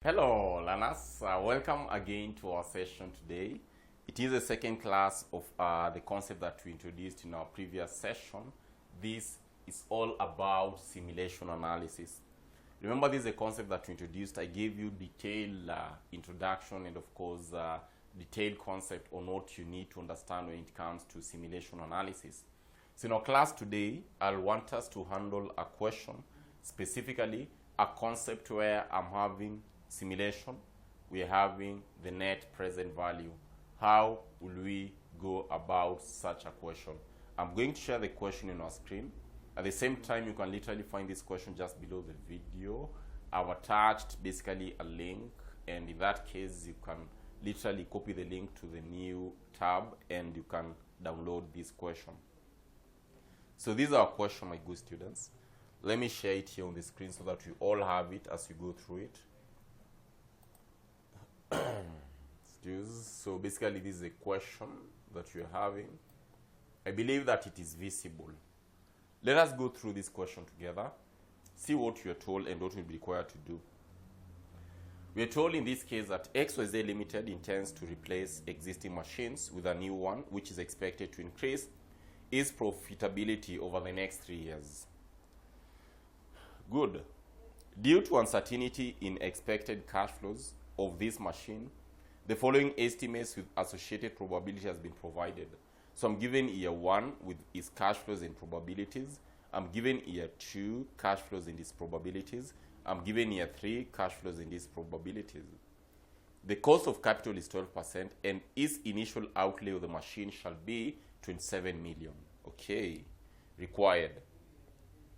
Hello learners, welcome again to our session today. It is the second class of the concept that we introduced in our previous session. This is all about simulation analysis. Remember, this is a concept that we introduced. I gave you detailed introduction and of course detailed concept on what you need to understand when it comes to simulation analysis. So in our class today, I'll want us to handle a question, specifically a concept where I'm having simulation, we are having the net present value. How will we go about such a question? I'm going to share the question on our screen. At the same time, you can literally find this question just below the video. I've attached basically a link, and in that case you can literally copy the link to the new tab and you can download this question. So this is our question, my good students. Let me share it here on the screen so that we all have it as we go through it. So basically this is a question that you're having. I believe that it is visible. Let us go through this question together, see what you're told and what will be required to do. We are told in this case that XYZ Limited intends to replace existing machines with a new one, which is expected to increase its profitability over the next 3 years. Good. Due to uncertainty in expected cash flows of this machine, the following estimates with associated probability has been provided. So I'm given year 1 with its cash flows and probabilities. I'm given year 2 cash flows and its probabilities. I'm given year 3 cash flows and its probabilities. The cost of capital is 12% and its initial outlay of the machine shall be 27 million. Okay. Required.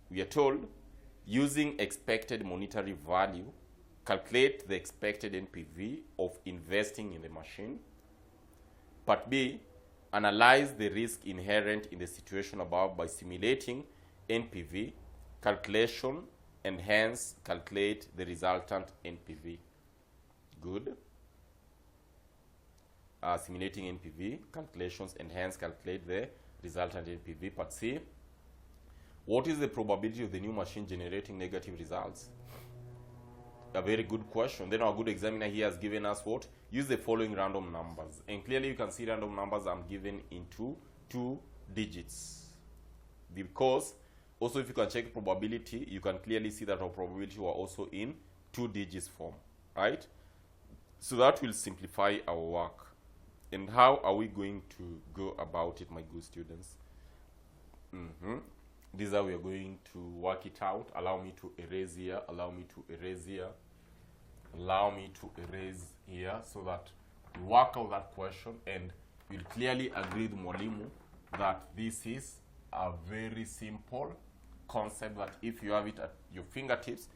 We are told, using expected monetary value, calculate the expected NPV of investing in the machine. Part B, analyze the risk inherent in the situation above by simulating NPV calculation and hence calculate the resultant NPV. Good. Simulating NPV calculations and hence calculate the resultant NPV. Part C, what is the probability of the new machine generating negative results? A very good question. Then our good examiner here has given us what? Use the following random numbers. And clearly you can see random numbers I'm given into 2 digits. Because also if you can check probability, you can clearly see that our probability were also in 2 digits form. Right? So that will simplify our work. And how are we going to go about it, my good students? This is how we are going to work it out. Allow me to erase here. Allow me to erase here. Allow me to erase here so that we work out that question and we'll clearly agree with Mwalimu that this is a very simple concept that if you have it at your fingertips,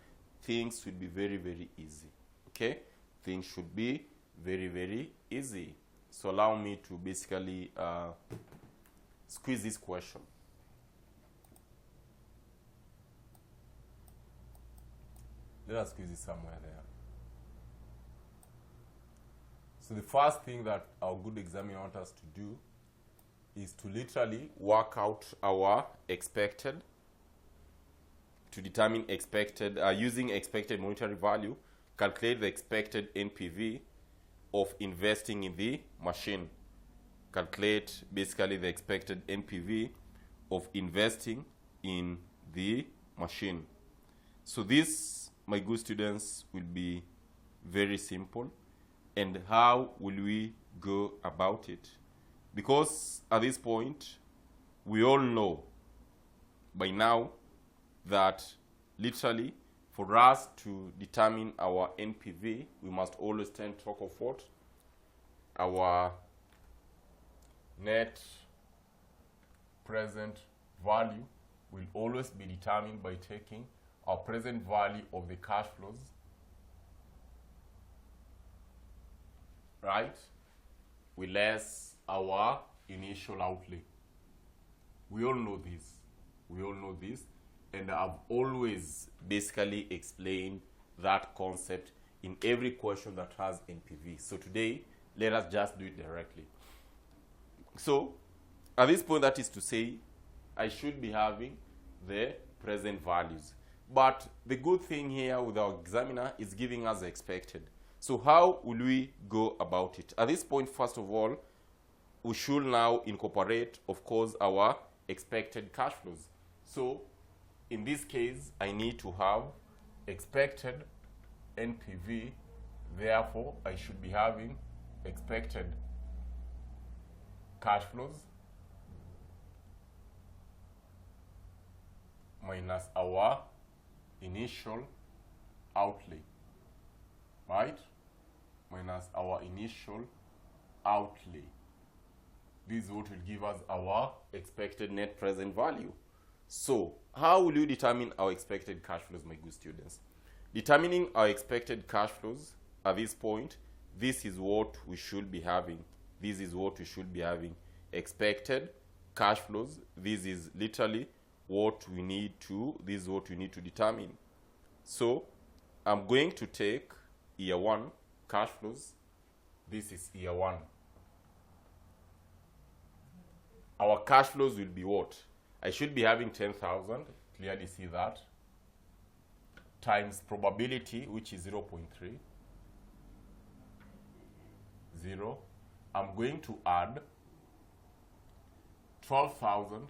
things will be very, very easy. Okay? Things should be very, very easy. So allow me to basically squeeze this question. Let us squeeze it somewhere there. So the first thing that our good examiner wants us to do is to literally work out our expected, to determine expected, using expected monetary value, calculate the expected NPV of investing in the machine. Calculate basically the expected NPV of investing in the machine. So this, my good students, will be very simple. And how will we go about it? Because at this point, we all know by now that literally for us to determine our NPV, we must always tend to talk of what? Our net present value will always be determined by taking our present value of the cash flows, right, with less our initial outlay. We all know this. We all know this. And I've always basically explained that concept in every question that has NPV. So today, let us just do it directly. So at this point, that is to say, I should be having the present values. But the good thing here with our examiner is giving us the expected. So how will we go about it? At this point, first of all, we should now incorporate, of course, our expected cash flows. So in this case, I need to have expected NPV. Therefore, I should be having expected cash flows minus our initial outlay, right? Minus our initial outlay. This is what will give us our expected net present value. So how will you determine our expected cash flows, my good students? Determining our expected cash flows at this point, this is what we should be having. This is what we should be having. Expected cash flows. This is literally what we need to, this is what we need to determine. So I'm going to take year one cash flows. This is year one. Our cash flows will be what? I should be having 10,000, clearly see that, times probability, which is 0.3, 0. I'm going to add 12,000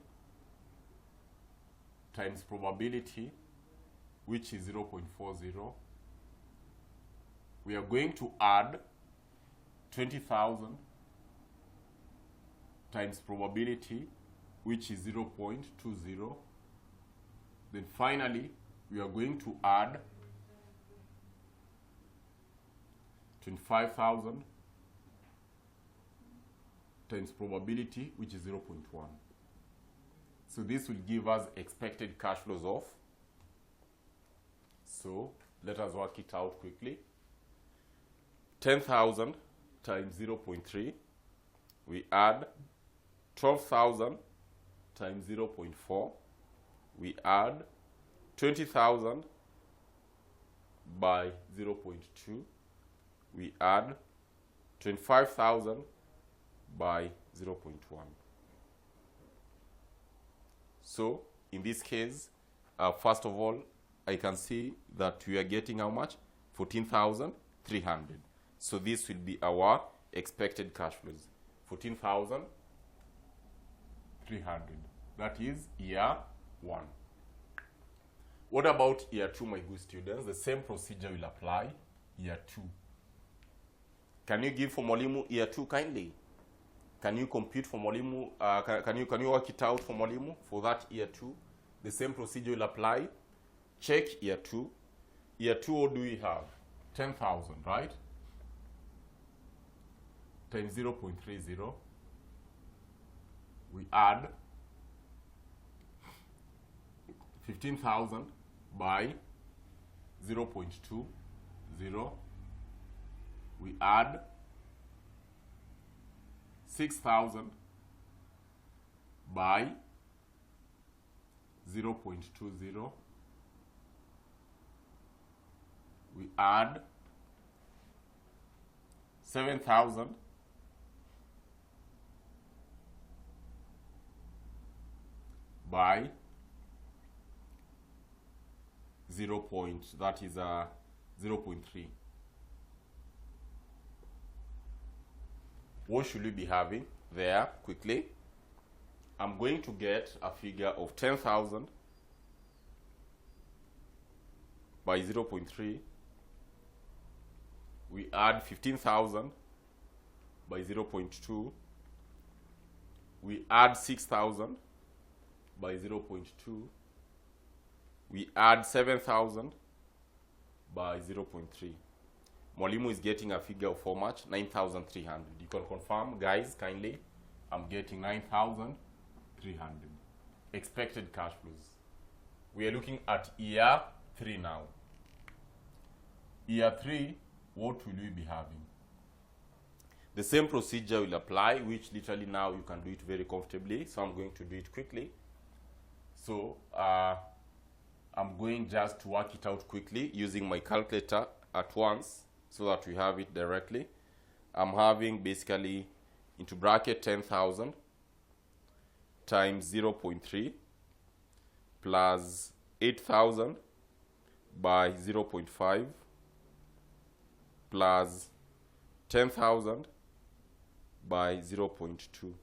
times probability, which is 0.40. We are going to add 20,000 times probability, which is 0.20. Then finally, we are going to add 25,000 times probability, which is 0.1. So this will give us expected cash flows of. So let us work it out quickly. 10,000 times 0.3. We add 12,000 times 0.4. We add 20,000 by 0.2. We add 25,000 by 0.1. So in this case, first of all, I can see that we are getting how much? 14,300. So this will be our expected cash flows. 14,300. That is year one. What about year two, my good students? The same procedure will apply year two. Can you give for Mwalimu year two kindly? Can you compute for Mwalimu? Can you work it out for Mwalimu for that year two? The same procedure will apply. Check year two. Year two, what do we have? 10,000, right? Times 0.30. We add 15,000 by 0.20. We add 6,000 by 0.20. We add 7,000 by 0.3. What should we be having there quickly? I'm going to get a figure of 10,000 by 0.3. We add 15,000 by 0.2. We add 6,000 by 0.2. We add 7,000 by 0.3. Mwalimu is getting a figure of how much? 9,300. You can confirm, guys, kindly. I'm getting 9,300. Expected cash flows. We are looking at year 3 now. Year 3, what will we be having? The same procedure will apply, which literally now you can do it very comfortably. So I'm going to do it quickly. So I'm going just to work it out quickly using my calculator at once so that we have it directly. I'm having basically into bracket 10,000 times 0.3 plus 8,000 by 0.5 plus 10,000 by 0.2.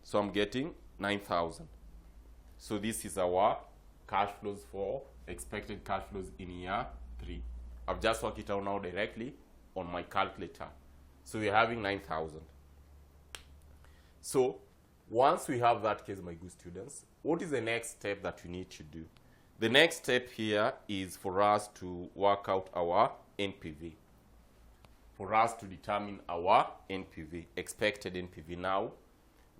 So I'm getting 9,000. So this is our cash flows for expected cash flows in year 3. I've just worked it out now directly on my calculator. So we're having 9,000. So once we have that case, my good students, what is the next step that we need to do? The next step here is for us to work out our NPV. For us to determine our NPV, expected NPV. Now,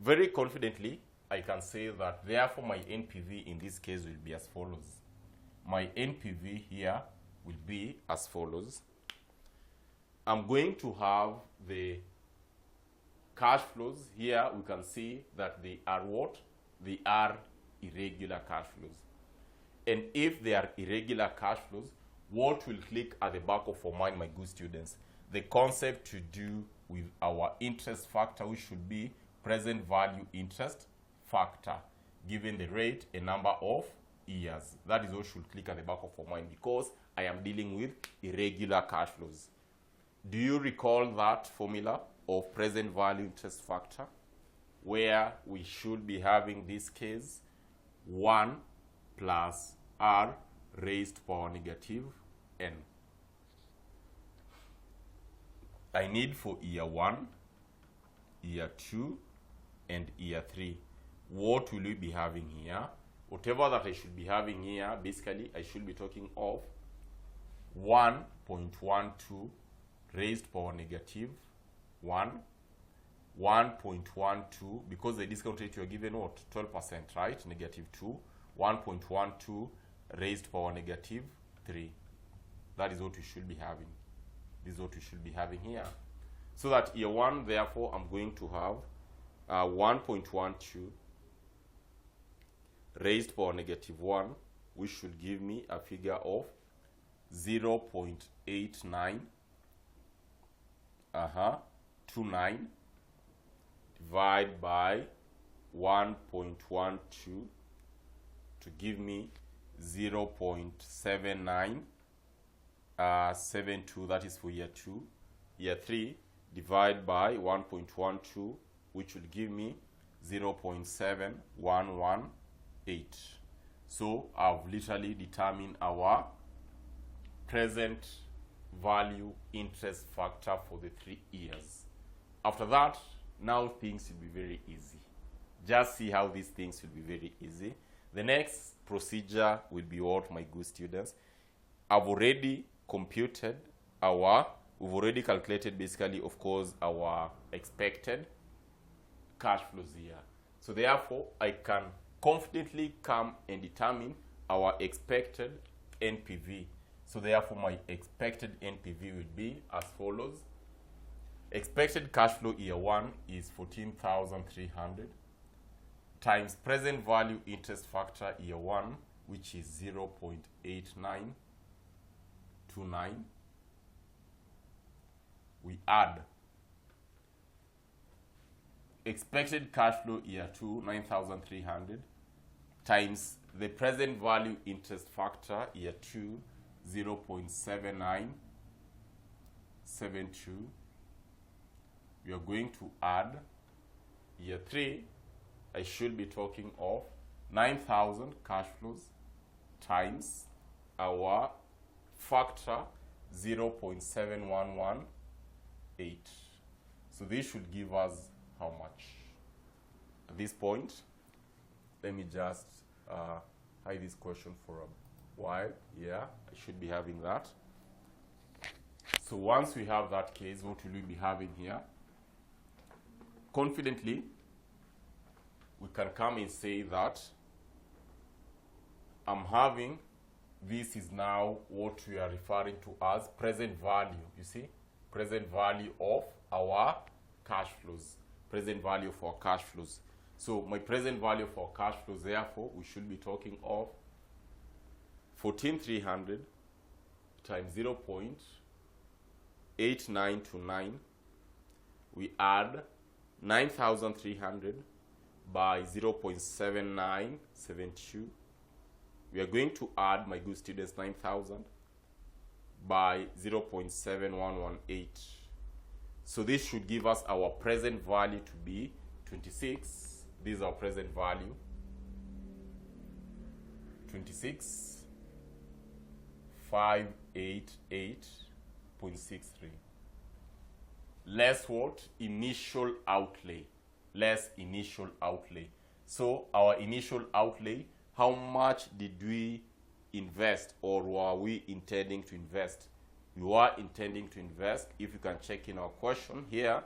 very confidently, I can say that therefore my NPV in this case will be as follows. My NPV here will be as follows. I'm going to have the cash flows. Here we can see that they are what? They are irregular cash flows. And if they are irregular cash flows, what will click at the back of our mind, my good students? The concept to do with our interest factor, which should be present value interest factor, given the rate a number of years. That is what should click at the back of our mind, because I am dealing with irregular cash flows. Do you recall that formula of present value interest factor, where we should be having this case 1 plus r raised to power negative n? I need for year 1, year 2, and year 3. What will we be having here? Whatever that I should be having here, basically I should be talking of 1.12 raised to power negative 1, 1.12, because the discount rate you are given what? 12%, right? Negative 2, 1.12 raised to power negative 3. That is what we should be having. This is what we should be having here. So that year 1, therefore, I'm going to have 1.12 raised to power negative 1, which should give me a figure of 0.89 29 divided by 1.12 to give me 0.79 72. That is for year 2. Year 3 divided by 1.12, which will give me 0.7118. So I've literally determined our present value interest factor for the 3 years. After that, now things will be very easy. Just see how these things will be very easy. The next procedure will be what, my good students? I've already computed we've already calculated basically, of course, our expected cash flows here. So therefore, I can confidently come and determine our expected NPV. So therefore, my expected NPV will be as follows. Expected cash flow year 1 is 14,300 times present value interest factor year 1, which is 0.8929. We add expected cash flow year 2, 9,300 times the present value interest factor year 2, 0.7972. We are going to add year 3. I should be talking of 9,000 cash flows times our factor 0.7118. So this should give us how much? At this point, let me just hide this question for a while. Yeah, I should be having that. So once we have that case, what will we be having here? Confidently, we can come and say that I'm having, this is now what we are referring to as present value. You see, present value of our cash flows. Present value for cash flows. So my present value for cash flows, therefore, we should be talking of 14,300 times 0.8929. We add 9,300 by 0.7972. we are going to add, my good students, 9,000 by 0.7118. So this should give us our present value to be 26. This is our present value, 26,588.63. Less what? Initial outlay. Less initial outlay. So our initial outlay, how much did we invest, or were we intending to invest? We were intending to invest. If you can check in our question here,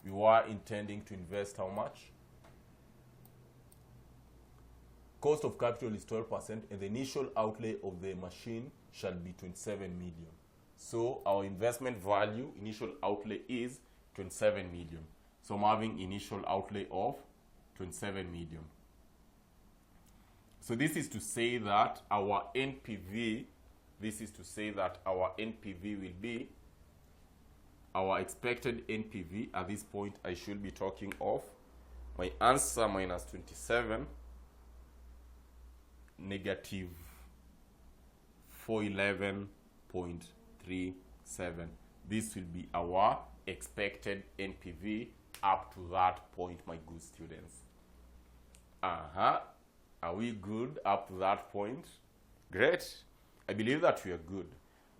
we were intending to invest how much? Cost of capital is 12%, and the initial outlay of the machine shall be 27 million. So our investment value, initial outlay, is 27 million. So I'm having initial outlay of 27 million. So this is to say that our NPV, will be, our expected NPV at this point, I should be talking of my answer minus 27, negative 411.37. This will be our expected NPV up to that point, my good students. Are we good up to that point? Great. I believe that we are good.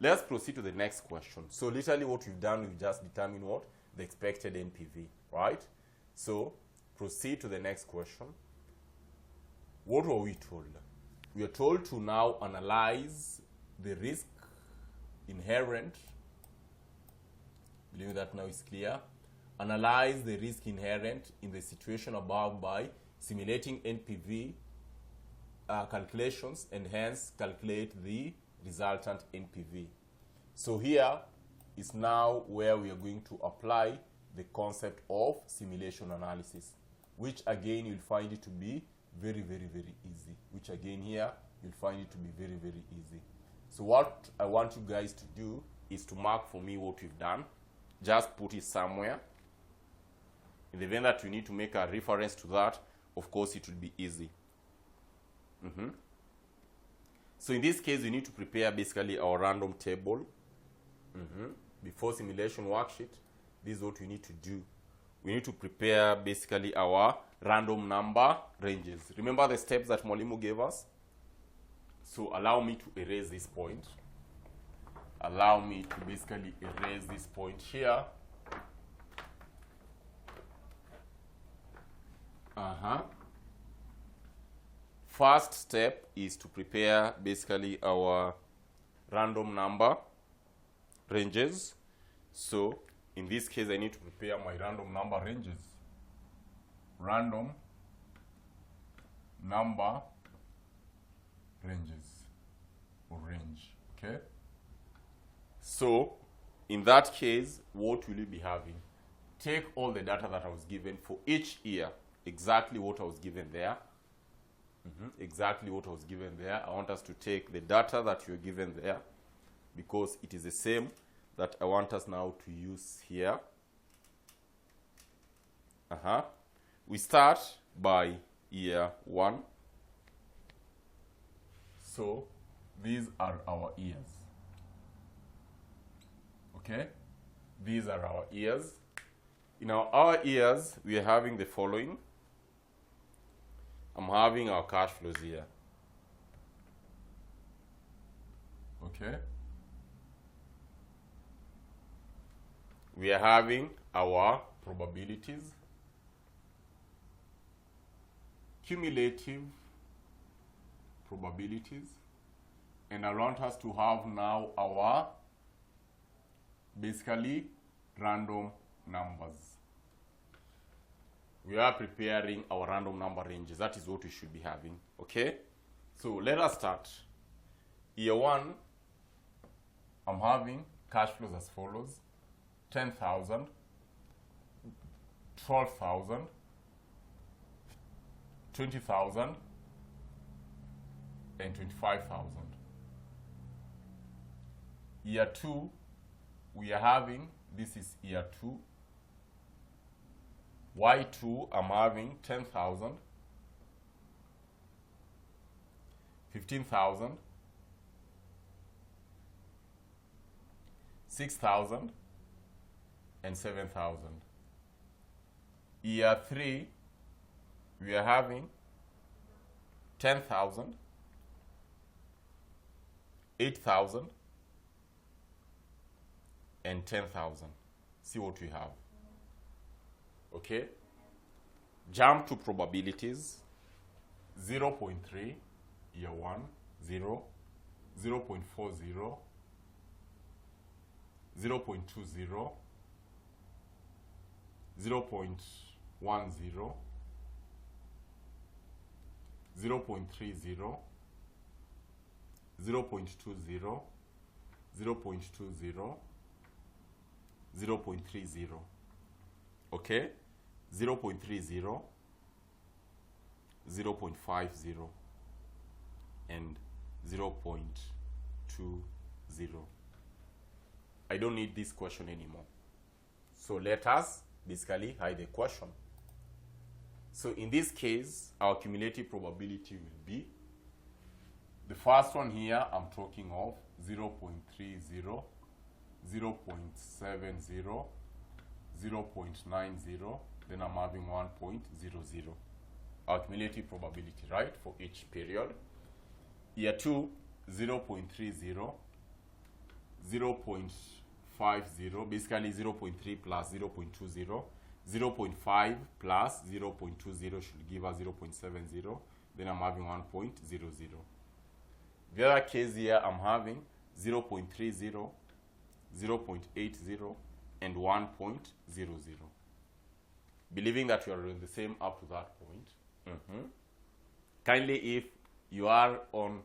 Let's proceed to the next question. So literally what we've done, we've just determined what? The expected NPV, right? So proceed to the next question. What were we told? We are told to now analyze the risk inherent. I believe that now is clear. Analyze the risk inherent in the situation above by simulating NPV calculations, and hence calculate the resultant NPV. So here is now where we are going to apply the concept of simulation analysis, which again you'll find it to be very, very, very easy. Which again here you'll find it to be very, very easy. So what I want you guys to do is to mark for me what we've done. Just put it somewhere. In the event that you need to make a reference to that, of course it will be easy. So in this case, we need to prepare basically our random table. Before simulation worksheet, this is what we need to do. We need to prepare basically our random number ranges. Remember the steps that Mwalimu gave us? So allow me to erase this point. Allow me to basically erase this point here. First step is to prepare basically our random number ranges. So in this case, I need to prepare my random number ranges. Random number ranges, or range, okay? So in that case, what will you be having? Take all the data that I was given for each year, exactly what I was given there. Exactly what I was given there. I want us to take the data that you're given there, because it is the same that I want us now to use here. We start by year 1. So these are our years. Okay? These are our years. In our years, we are having the following. I'm having our cash flows here. Okay? We are having our probabilities, cumulative probabilities, and I want us to have now our basically random numbers. We are preparing our random number ranges. That is what we should be having. Okay? So let us start. Year 1, I'm having cash flows as follows: 10,000, 12,000, 20,000, and 25,000. Year 2, we are having, this is year 2. Y2, I'm having 10,000, 15,000, 6,000, and 7,000. Year 3, we are having 10,000, 8,000, and 10,000. See what we have. Okay? Jump to probabilities. 0.3, year 1, 0, 0.40, 0.20, 0.10, 0.30, 0.20, 0.20, 0.30. Okay? 0.30, 0.50, and 0.20. I don't need this question anymore. So let us basically hide the question. So in this case, our cumulative probability will be, the first one here I'm talking of 0.30, 0.70, 0.90, then I'm having 1.00. Our cumulative probability, right, for each period. Year 2, 0.30, 0.50, basically 0.3 plus 0.20, 0.5 plus 0.20 should give us 0.70, then I'm having 1.00. The other case here, I'm having 0.30, 0.80, and 1.00. Believing that you are on the same up to that point. Kindly, if you are on,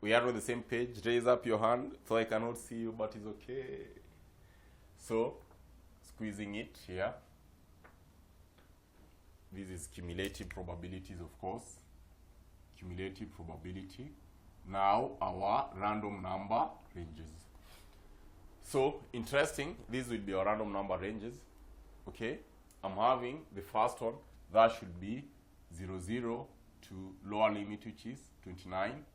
we are on the same page, raise up your hand so I cannot see you, but it's okay. So, squeezing it here. This is cumulative probabilities, of course. Cumulative probability. Now, our random number ranges. So, interesting, these will be our random number ranges. Okay, I'm having the first one, that should be 0 to lower limit, which is 29,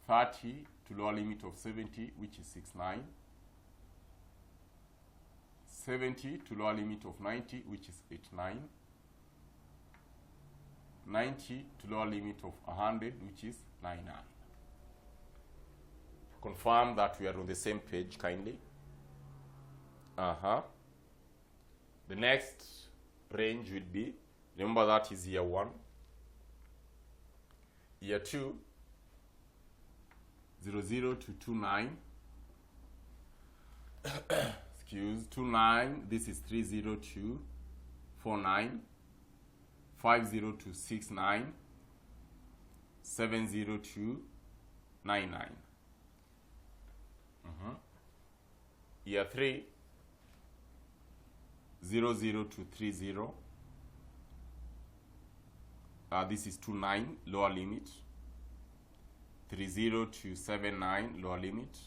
30 to lower limit of 70, which is 69, 70 to lower limit of 90, which is 89, 90 to lower limit of 100, which is 99. Confirm that we are on the same page, kindly. The next range will be, remember that is year 1. Year 2, 00 to 29. Excuse, 29, this is 30 to 49. 50 to 69. 70 to 99. Year 3, 00 to 30. This is 29, lower limit. 30 to 79, lower limit.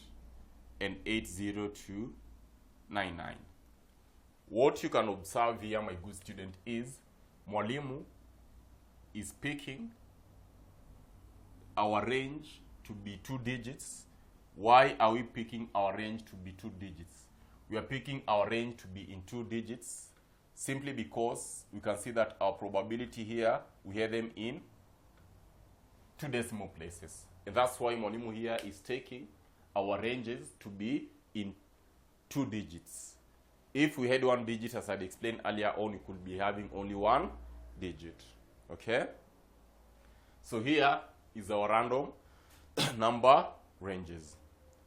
And 80 to 99. What you can observe here, my good student, is Mwalimu is picking our range to be 2 digits. Why are we picking our range to be 2 digits? We are picking our range to be in 2 digits simply because we can see that our probability here, we have them in 2 decimal places. And that's why Mwalimu here is taking our ranges to be in 2 digits. If we had 1 digit, as I explained earlier on, we could be having only 1 digit. Okay? So here is our random number ranges.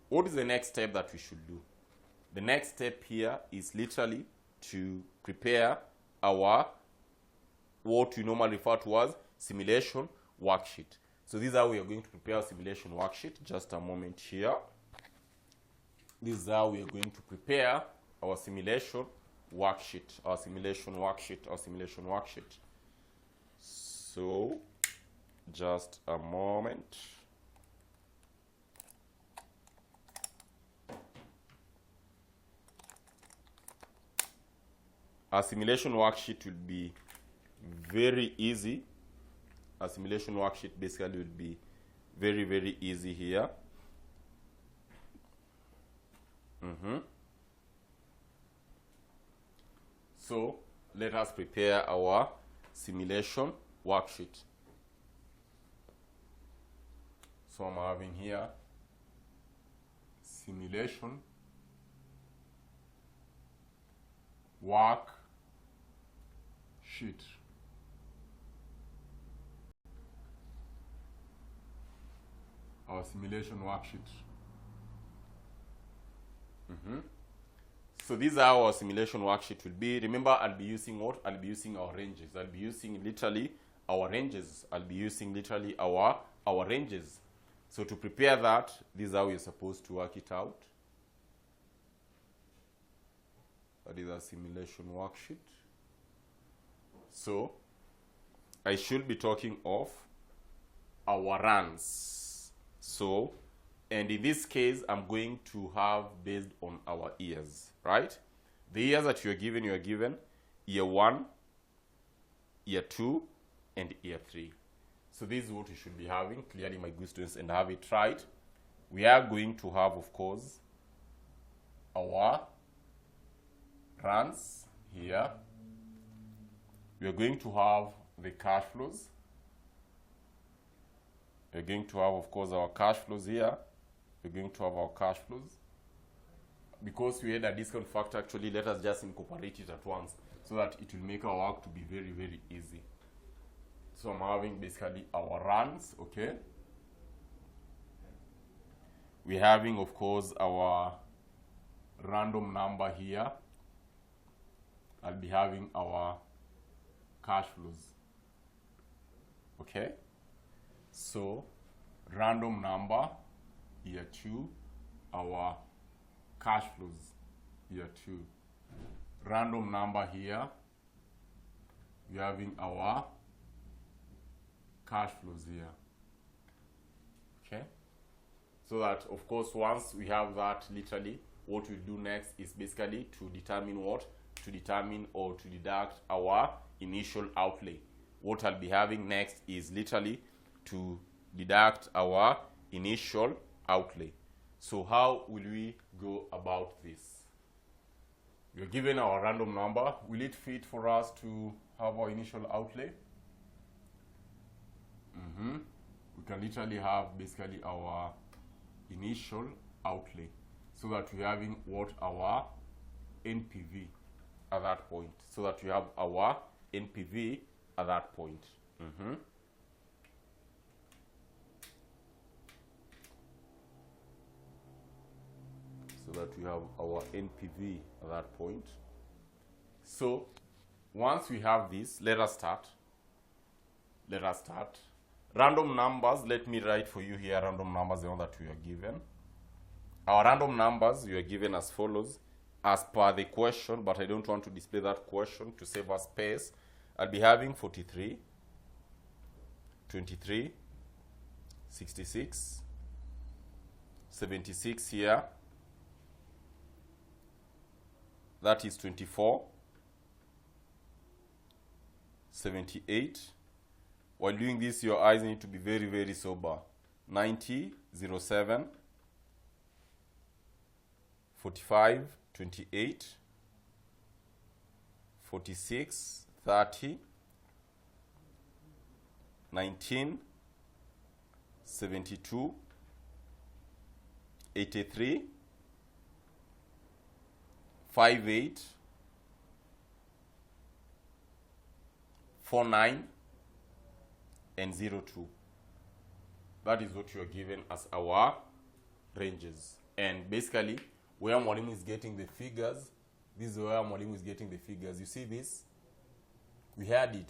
What is the next step that we should do? The next step here is literally to prepare our, what we normally refer to as simulation worksheet. So this is how we are going to prepare our simulation worksheet. Just a moment here. This is how we are going to prepare our simulation worksheet. Our simulation worksheet. So, just a moment. Our simulation worksheet will be very easy. Our simulation worksheet basically will be Very, very easy here. So let us prepare our simulation worksheet. So I'm having here simulation worksheet. Our simulation worksheet. So these are our simulation worksheet will be. Remember, I'll be using what? I'll be using our ranges. I'll be using literally our ranges. I'll be using literally our ranges. So to prepare that, this is how you're supposed to work it out. That is a simulation worksheet. So I should be talking of our runs. So, and in this case, I'm going to have based on our years, right? The years that you're given year 1, year 2, and year 3. So this is what you should be having, clearly, my good students, and have it right. We are going to have, of course, our runs here. We are going to have the cash flows. We're going to have, of course, our cash flows here. We're going to have our cash flows. Because we had a discount factor, actually, let us just incorporate it at once so that it will make our work to be very, very easy. So I'm having basically our runs, okay? We're having, of course, our random number here. I'll be having our cash flows, okay? So random number, year 2, our cash flows, year 2. Random number here, we're having our cash flows here, okay? So that, of course, once we have that, literally, what we'll do next is basically to determine what? To determine or to deduct our initial outlay. What I'll be having next is literally to deduct our initial outlay. So how will we go about this? We're given our random number. Will it fit for us to have our initial outlay? We can literally have basically our initial outlay so that we're having what? Our NPV at that point. So that we have our NPV at that point. So that we have our NPV at that point. So once we have this, let us start. Random numbers, let me write for you here random numbers, the one that we are given. Our random numbers we are given as follows, as per the question, but I don't want to display that question to save us space. I'll be having 43, 23, 66, 76 here. That is 24, 78. While doing this, your eyes need to be very, very sober. 90, 07, 45, 28, 46, 30, 19, 72, 83, 58, 49, and 02. That is what you are given as our ranges. And basically, where Mwalimu is getting the figures, this is where Mwalimu is getting the figures. You see this? We had it.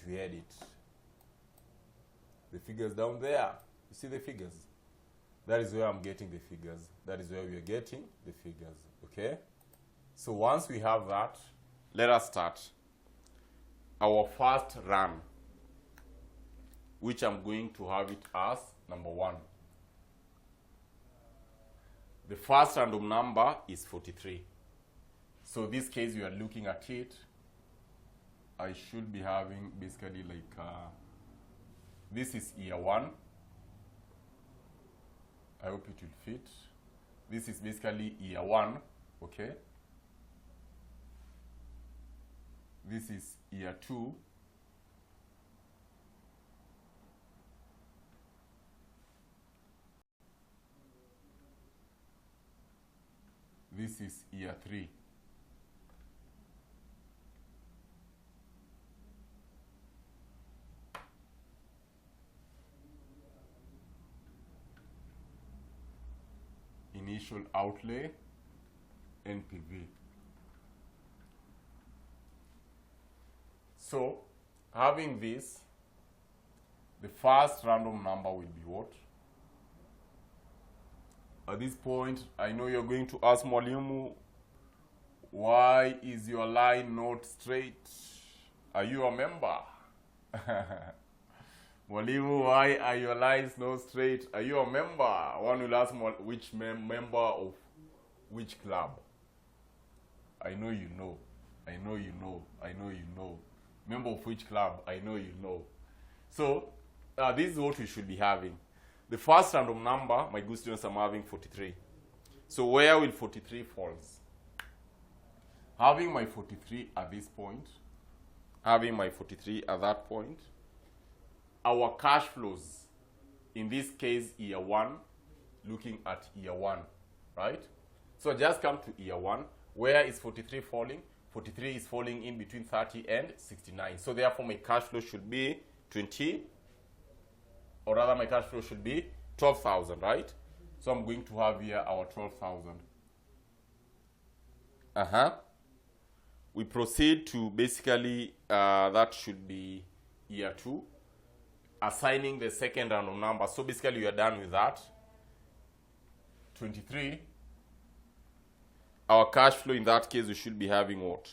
The figures down there. You see the figures? That is where I'm getting the figures. That is where we are getting the figures, okay? So once we have that, let us start. Our first run, which I'm going to have it as number 1. The first random number is 43. So this case, you are looking at it, I should be having basically like, this is year 1. I hope it will fit. This is basically year 1, okay? This is year 2. This is year 3. Initial outlay, NPV. So, having this, the first random number will be what? At this point, I know you're going to ask Mwalimu, why is your line not straight? Are you a member? Mwalimu, why are your lines not straight? Are you a member? One will ask which member of which club? I know you know. I know you know. I know you know. Member of which club? I know you know. So, this is what we should be having. The first random number, my good students, I'm having 43. So where will 43 falls? Having my 43 at this point, having my 43 at that point, our cash flows, in this case, year 1, looking at year 1, right? So just come to year 1. Where is 43 falling? 43 is falling in between 30 and 69. So therefore, my cash flow should be 20, or rather my cash flow should be 12,000, right? So I'm going to have here our 12,000. We proceed to basically, that should be year 2, assigning the second random number. So basically you are done with that. 23. Our cash flow in that case, we should be having what?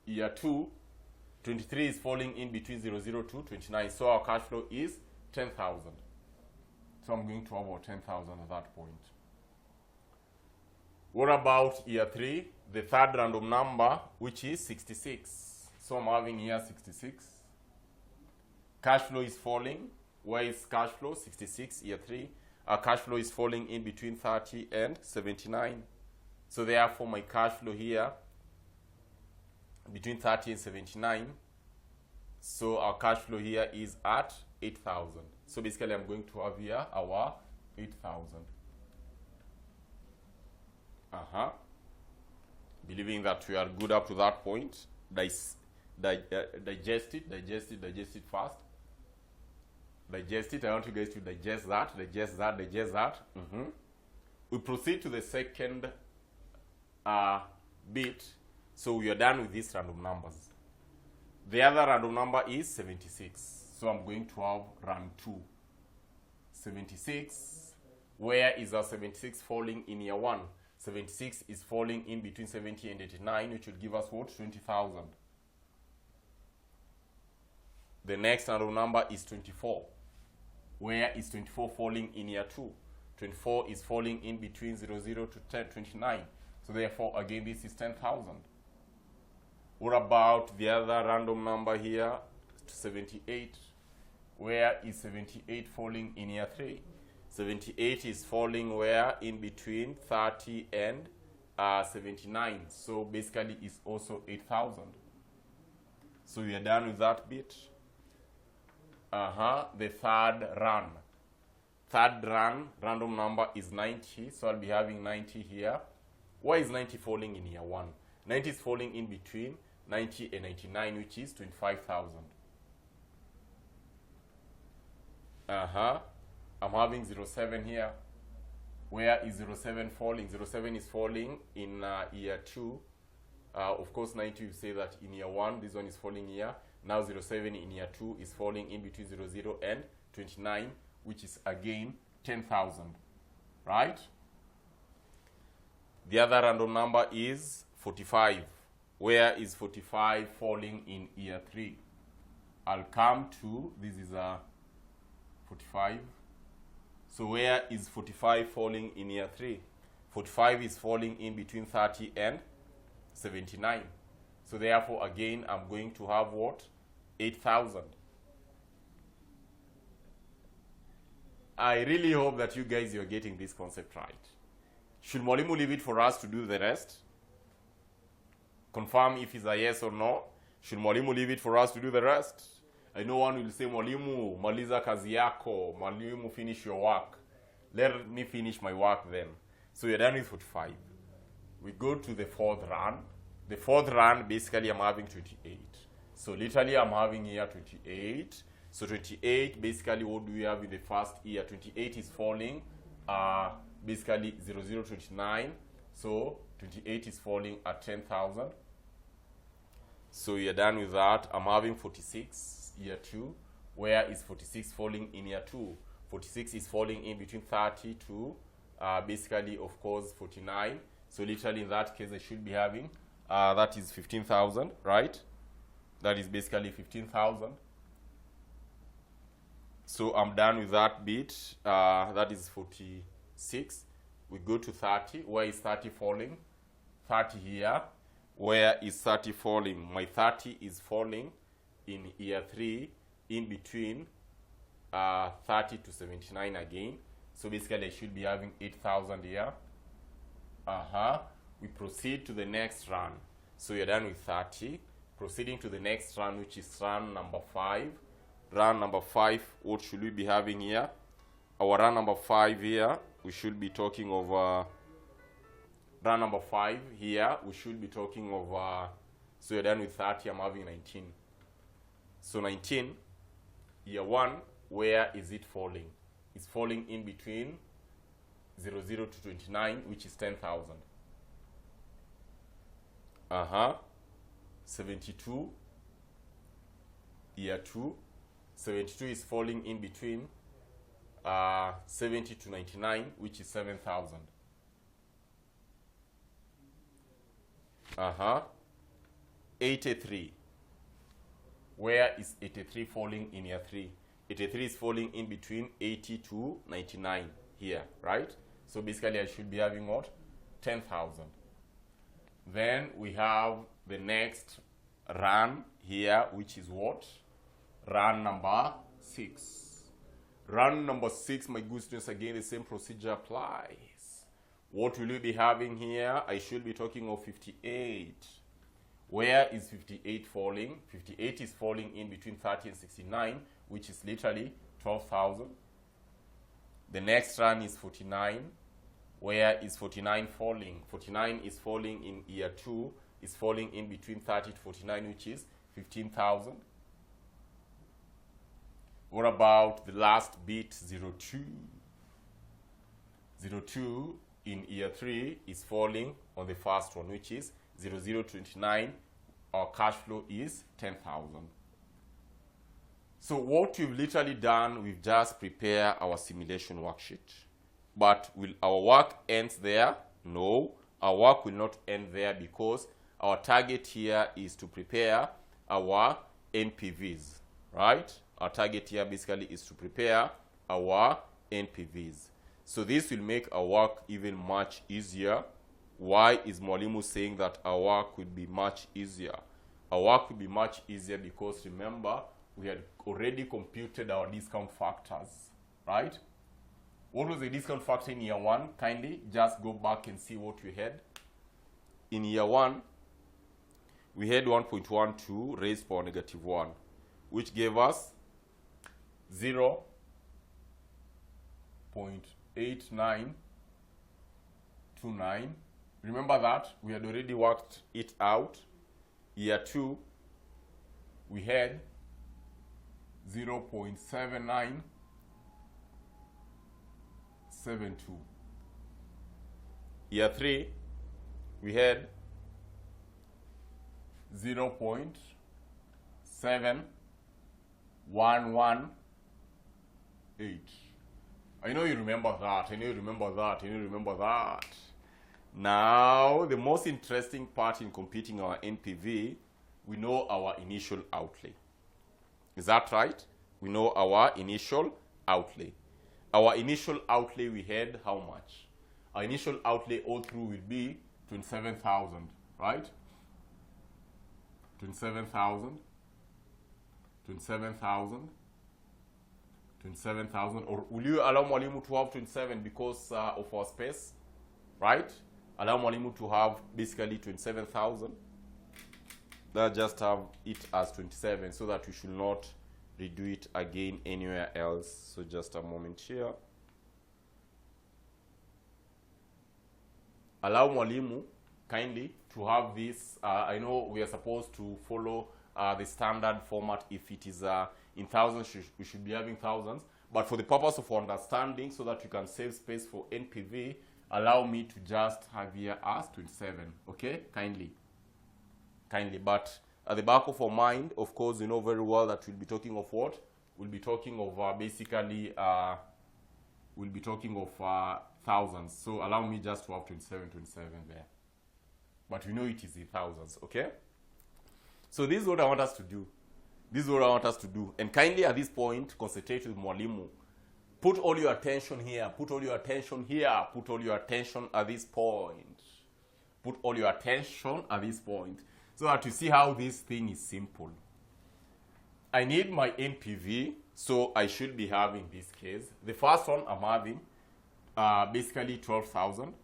Year 2. 23 is falling in between 00 to 29. So our cash flow is 10,000. So I'm going to have about 10,000 at that point. What about year 3? The third random number, which is 66. So I'm having here 66. Cash flow is falling. Where is cash flow? 66, year 3. Our cash flow is falling in between 30 and 79. So therefore, my cash flow here, between 30 and 79. So our cash flow here is at 8,000. So basically, I'm going to have here our 8,000. Believing that we are good up to that point, digest it fast. Digest it. I want you guys to digest that. We proceed to the second bit. So we are done with these random numbers. The other random number is 76. So I'm going to have run 2. 76. Where is our 76 falling in year 1? 76 is falling in between 70 and 89, which will give us what? 20,000. The next random number is 24. Where is 24 falling in year 2? 24 is falling in between 00 to 29. So therefore, again, this is 10,000. What about the other random number here, 78? Where is 78 falling in year 3? 78 is falling where? In between 30 and 79. So basically, it's also 8,000. So we are done with that bit. The third run. Third run, random number is 90. So I'll be having 90 here. Why is 90 falling in year 1? 90 is falling in between 90 and 99, which is 25,000. I'm having 07 here. Where is 07 falling? 07 is falling in year 2. Of course, 90, you say that in year 1, this one is falling here. Now 07 in year 2 is falling in between 00 and 29, which is again 10,000, right? The other random number is 45. Where is 45 falling in year 3? I'll come to, this is a 45. So where is 45 falling in year 3? 45 is falling in between 30 and 79. So therefore, again, I'm going to have what? 8,000. I really hope that you guys are getting this concept right. Should Mwalimu leave it for us to do the rest? Confirm if it's a yes or no. Should Mwalimu leave it for us to do the rest? I know one will say, Mwalimu, maliza kazi yako. Mwalimu, finish your work. Let me finish my work then. So you're done with 45. We go to the fourth run. The fourth run, basically, I'm having 28. So literally, I'm having here 28. So 28, basically, what do we have in the first year? 28 is falling, basically 0029. So 28 is falling at 10,000. So you're done with that. I'm having 46, year 2. Where is 46 falling in year 2? 46 is falling in between 30 to, basically, of course, 49. So literally, in that case, I should be having, that is 15,000, right? That is basically 15,000. So I'm done with that bit. That is 46. We go to 30. Where is 30 falling? 30 here. Where is 30 falling? My 30 is falling in year 3 in between 30 to 79 again. So basically, I should be having 8,000 here. We proceed to the next run. So you're done with 30. Proceeding to the next run, which is run number 5. Run number 5, what should we be having here? Our run number 5 here, we should be talking of run number 5 here, we should be talking of, so you're done with 30, I'm having 19. So 19, year 1, where is it falling? It's falling in between 00 to 29, which is 10,000. 72, year 2. 72 is falling in between 70 to 99, which is 7,000. 83. Where is 83 falling in year 3? 83 is falling in between 80 to 99 here, right? So basically, I should be having what? 10,000. Then we have the next run here, which is what? Run number 6. Run number 6, my good students, again, the same procedure applies. What will we be having here? I should be talking of 58. Where is 58 falling? 58 is falling in between 30 and 69, which is literally 12,000. The next run is 49. Where is 49 falling? 49 is falling in year 2, is falling in between 30 to 49, which is 15,000. What about the last bit, 02? 02 in year 3 is falling on the first one, which is 0029. Our cash flow is 10,000. So what we've literally done, we've just prepared our simulation worksheet. But will our work end there? No, our work will not end there, because our target here is to prepare our NPVs, right? Our target here basically is to prepare our NPVs. So this will make our work even much easier. Why is Mwalimu saying that our work will be much easier? Our work will be much easier because, remember, we had already computed our discount factors, right? What was the discount factor in year 1? Kindly just go back and see what we had. In year 1, we had 1.12 raised power negative 1, which gave us 0.8929. Remember that we had already worked it out. Year 2, we had 0.7972. Year 3, we had 0.7118. I know you remember that. I know you remember that. I know you remember that. Now, the most interesting part in computing our NPV, we know our initial outlay. Is that right? We know our initial outlay. Our initial outlay, we had how much? Our initial outlay all through will be 27,000, right? 27,000, 27,000, 27,000, or will you allow mwalimu to have 27 because of our space, right? Allow mwalimu to have basically 27,000. Let's just have it as 27 so that we should not redo it again anywhere else. So just a moment here. Allow mwalimu kindly to have this. I know we are supposed to follow the standard format. If it is in thousands, we should be having thousands. But for the purpose of understanding, so that you can save space for NPV, allow me to just have here as 27. Okay, kindly. But at the back of our mind, of course, you know very well that we'll be talking of what? We'll be talking of basically, we'll be talking of thousands. So allow me just to have 27 there. But we know it is in thousands, okay? So this is what I want us to do. And kindly at this point, concentrate with mwalimu. Put all your attention here. Put all your attention here. Put all your attention at this point. Put all your attention at this point. So that you see how this thing is simple. I need my NPV. So I should be having this case. The first one I'm having basically 12,000.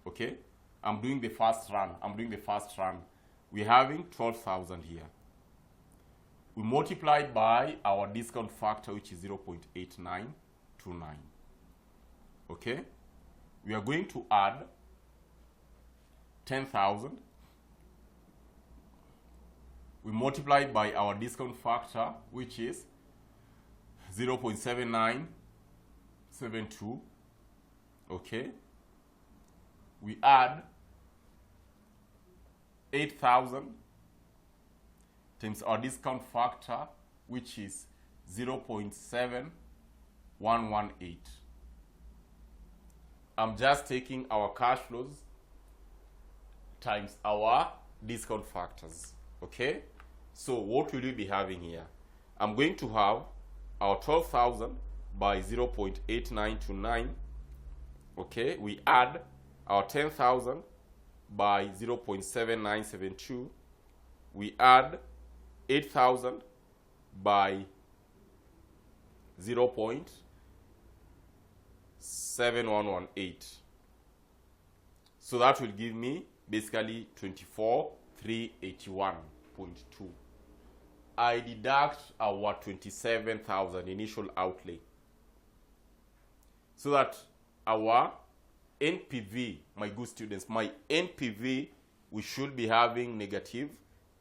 Okay? I'm doing the first run. We're having 12,000 here. We multiply by our discount factor, which is 0.8929. Okay? We are going to add 10,000. We multiply by our discount factor, which is 0.7972. Okay? We add 8,000 times our discount factor, which is 0.7118. I'm just taking our cash flows times our discount factors. Okay? So what will we be having here? I'm going to have our 12,000 by 0.8929. Okay? We add our 10,000 by 0.7972. We add 8,000 by 0.7118. So that will give me basically 24,381.2. I deduct our 27,000 initial outlay, so that our NPV, my good students, my NPV, we should be having negative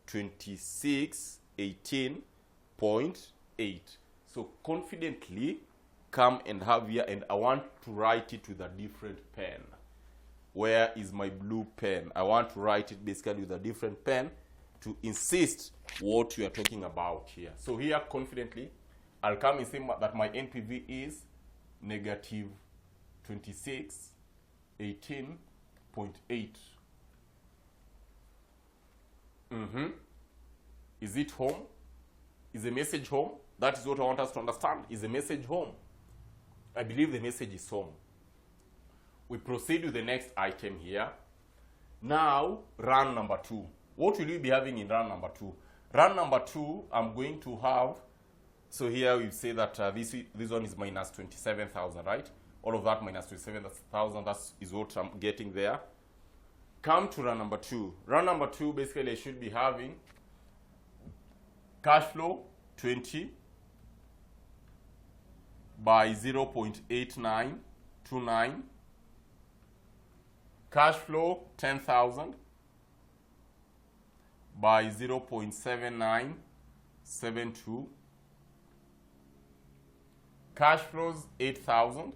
2618.8. So confidently come and have here, and I want to write it with a different pen. Where is my blue pen? I want to write it basically with a different pen to insist what we are talking about here. So here, confidently, I'll come and say that my NPV is negative 2618.8. Is it home? Is the message home? That is what I want us to understand. Is the message home? I believe the message is home. We proceed with the next item here. Now, run number 2. What will you be having in run number 2? Run number 2, I'm going to have, so here we say that this one is minus 27,000, right? All of that minus 27,000, that is what I'm getting there. Come to run number 2. Run number 2, basically I should be having cash flow 20 by 0.8929. Cash flow 10,000 by 0.7972. Cash flows 8,000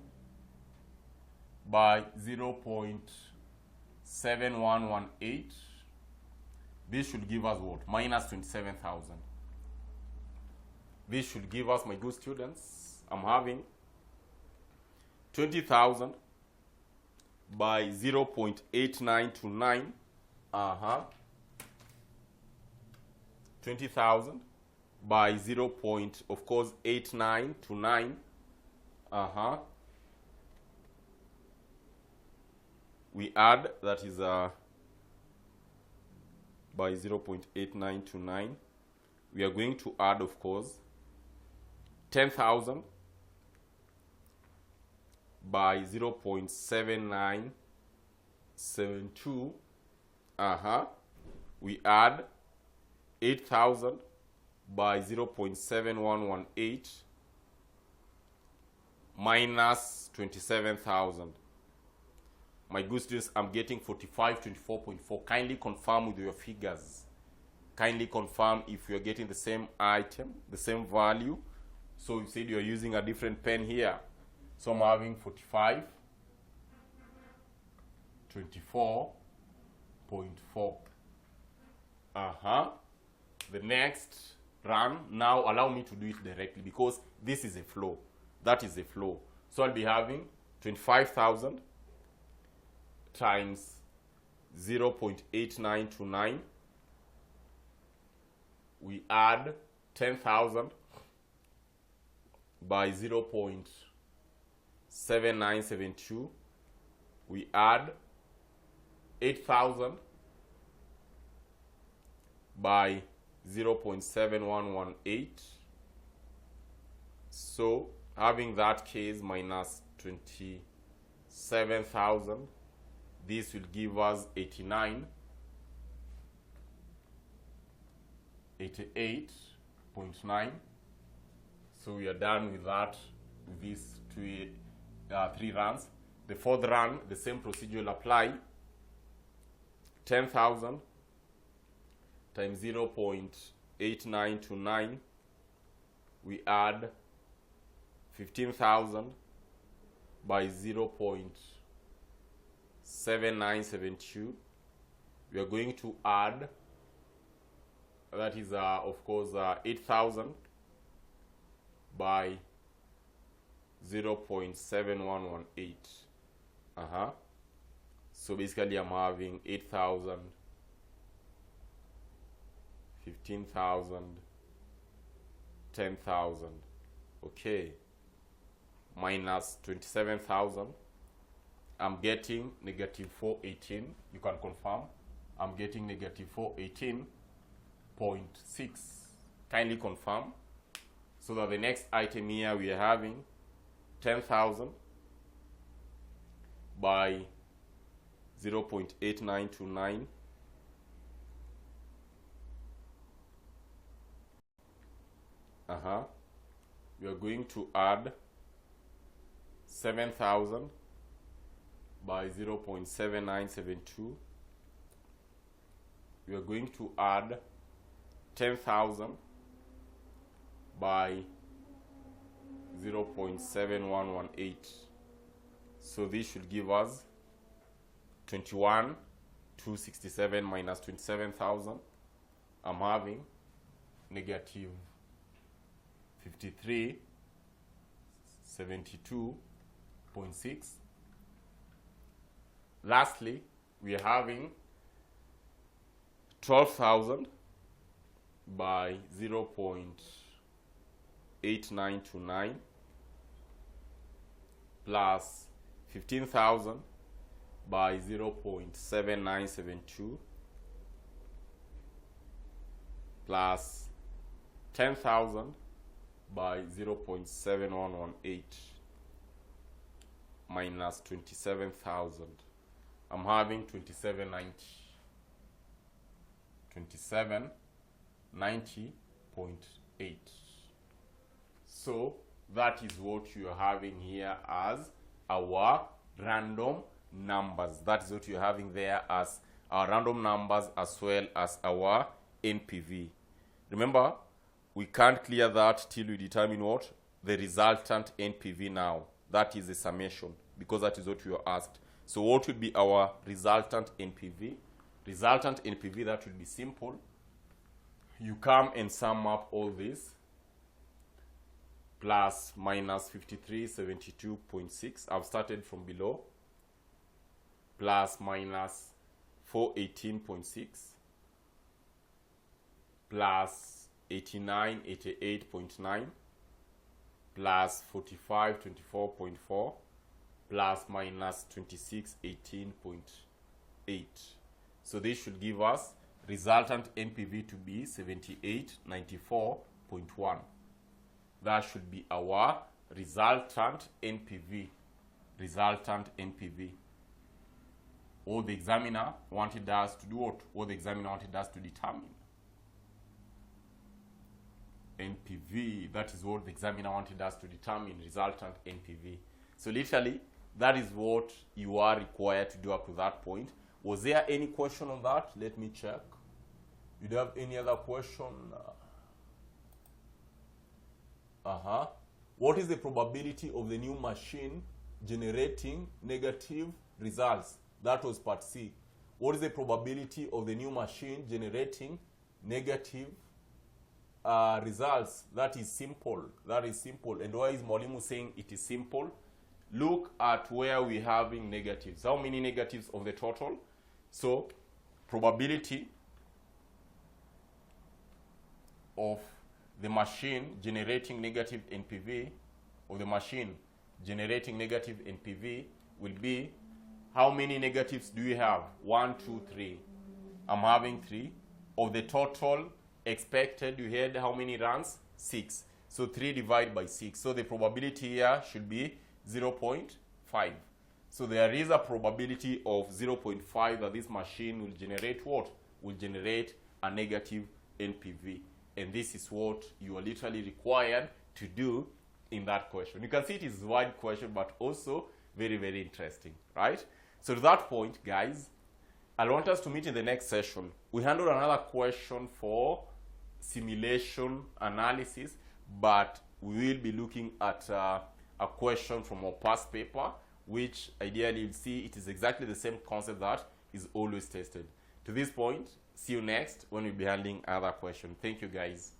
by 0.7118. This should give us what? Minus 27,000. This should give us, my good students, I'm having 20,000 by 0.8929. 20,000 by 0.8929. We add, that is by 0.8929. We are going to add, of course, 10,000 by 0.7972. We add 8,000 by 0.7118 minus 27,000. My good students, I'm getting 4524.4. Kindly confirm with your figures. Kindly confirm if you're getting the same item, the same value. So you said you're using a different pen here. So I'm having 4524.4. The next run, now allow me to do it directly because this is a flow. That is a flow. So I'll be having 25,000 times 0.8929. We add 10,000 by 0.7972. We add 8,000 by 0.7118. So having that case minus 27,000, this will give us 88.9. So we are done with that, with these three runs. The fourth run, the same procedure will apply. 10,000 times 0.8929. We add 15,000 by 0.7972. We are going to add, that is of course 8,000 by 0.7118. So basically I'm having 8,000, 15,000, 10,000. Okay, minus 27,000. I'm getting negative 418. You can confirm. I'm getting negative 418.6. Kindly confirm. So that the next item here we are having 10,000 by 0.8929. We are going to add 7,000 by 0.7972. We are going to add 10,000 by 0.7118. So this should give us 21,267 minus 27,000. I'm having negative 5372.6. Lastly, we are having 12,000 by 0.8929 plus 15,000 by 0.7972 plus 10,000 by 0.7118 minus 27,000. I'm having 2790.8. So that is what you are having here as our random numbers. That is what you're having there as our random numbers as well as our NPV. Remember, we can't clear that till we determine what? The resultant NPV now. That is a summation because that is what we were asked. So what will be our resultant NPV? Resultant NPV, that will be simple. You come and sum up all this. Plus minus 5372.6. I've started from below. Plus minus 418.6. Plus 8988.9. Plus 4524.4. Plus minus 2618.8. So this should give us resultant NPV to be 7894.1. That should be our resultant NPV. resultant NPV. All the examiner wanted us to do what? What the examiner wanted us to determine. NPV, that is what the examiner wanted us to determine, resultant NPV. So literally, that is what you are required to do up to that point. Was there any question on that? Let me check. You have any other question? What is the probability of the new machine generating negative results? That was part C. What is the probability of the new machine generating negative results? That is simple. That is simple. And why is Mwalimu saying it is simple? Look at where we're having negatives. How many negatives of the total? So, probability of the machine generating negative NPV, of the machine generating negative NPV will be, how many negatives do you have? 1, 2, 3. I'm having 3. Of the total expected, you had how many runs? 6. So 3 divided by 6. So the probability here should be 0.5. So there is a probability of 0.5 that this machine will generate what? Will generate a negative NPV. And this is what you are literally required to do in that question. You can see it is a wide question, but also very, very interesting, right? So to that point, guys, I want us to meet in the next session. We handle another question for simulation analysis, but we will be looking at a question from our past paper, which ideally you'll see it is exactly the same concept that is always tested. To this point, see you next when we'll be handling another question. Thank you, guys.